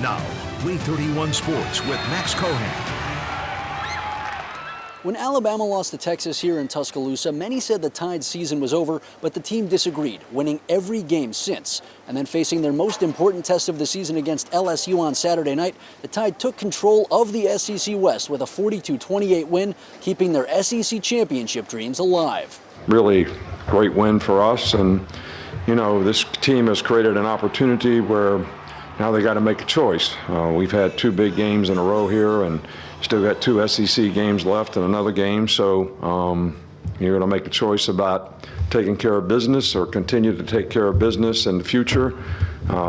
Now, Way 31 Sports with Max Cohan. When Alabama lost to Texas here in Tuscaloosa, many said the Tide's season was over, but the team disagreed, winning every game since. And then facing their most important test of the season against LSU on Saturday night, the Tide took control of the SEC West with a 42-28 win, keeping their SEC championship dreams alive. Really great win for us, and this team has created an opportunity where now they got to make a choice. We've had two big games in a row here, and still got two SEC games left and another game. So you're going to make a choice about taking care of business or continue to take care of business in the future,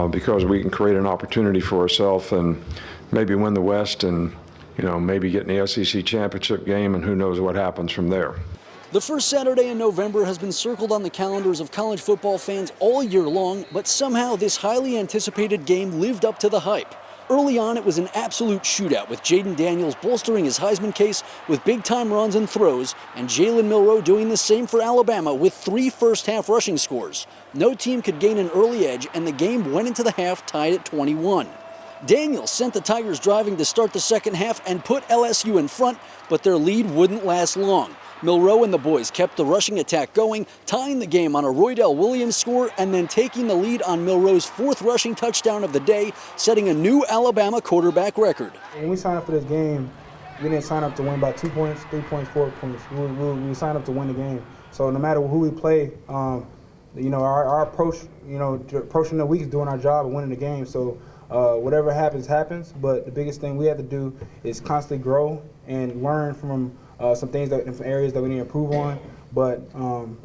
because we can create an opportunity for ourselves and maybe win the West and maybe get in the SEC championship game, and who knows what happens from there. The first Saturday in November has been circled on the calendars of college football fans all year long, but somehow this highly anticipated game lived up to the hype. Early on, it was an absolute shootout, with Jaden Daniels bolstering his Heisman case with big-time runs and throws, and Jalen Milroe doing the same for Alabama with 3 first-half rushing scores. No team could gain an early edge, and the game went into the half tied at 21. Daniels sent the Tigers driving to start the second half and put LSU in front, but their lead wouldn't last long. Milroe and the boys kept the rushing attack going, tying the game on a Roydell Williams score and then taking the lead on Milroe's 4th rushing touchdown of the day, setting a new Alabama quarterback record. When we signed up for this game, we didn't sign up to win by 2 points, 3 points, 4 points. We signed up to win the game. So no matter who we play, our approach, approaching the week is doing our job and winning the game. So whatever happens, happens. But the biggest thing we have to do is constantly grow and learn from some areas that we need to improve on, but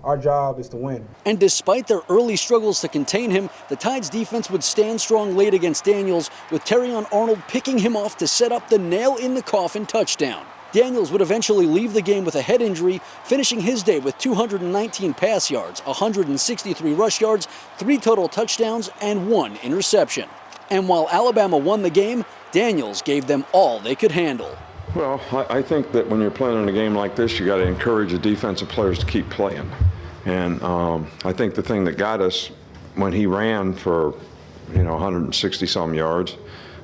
our job is to win. And despite their early struggles to contain him, the Tide's defense would stand strong late against Daniels, with Terrion Arnold picking him off to set up the nail-in-the-coffin touchdown. Daniels would eventually leave the game with a head injury, finishing his day with 219 pass yards, 163 rush yards, 3 total touchdowns, and 1 interception. And while Alabama won the game, Daniels gave them all they could handle. Well, I think that when you're playing in a game like this, you got to encourage the defensive players to keep playing. And I think the thing that got us when he ran for 160-some yards,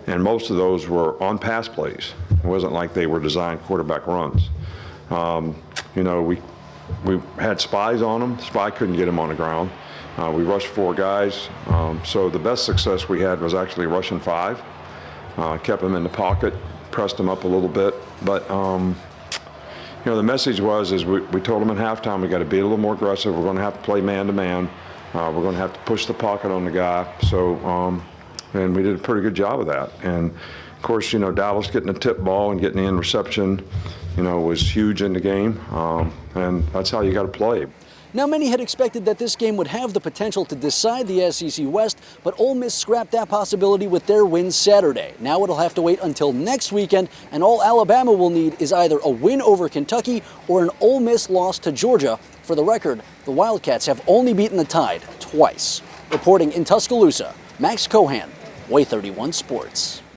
and most of those were on pass plays. It wasn't like they were designed quarterback runs. We had spies on him. Spy couldn't get him on the ground. We rushed 4 guys. So the best success we had was actually rushing 5. Kept him in the pocket, pressed him up a little bit, but the message was we told them at halftime we got to be a little more aggressive. We're going to have to play man-to-man. We're going to have to push the pocket on the guy. So and we did a pretty good job of that. And of course, Dallas getting a tip ball and getting the interception, was huge in the game. And that's how you got to play. Now, many had expected that this game would have the potential to decide the SEC West, but Ole Miss scrapped that possibility with their win Saturday. Now it'll have to wait until next weekend, and all Alabama will need is either a win over Kentucky or an Ole Miss loss to Georgia. For the record, the Wildcats have only beaten the Tide twice. Reporting in Tuscaloosa, Max Cohan, Way 31 Sports.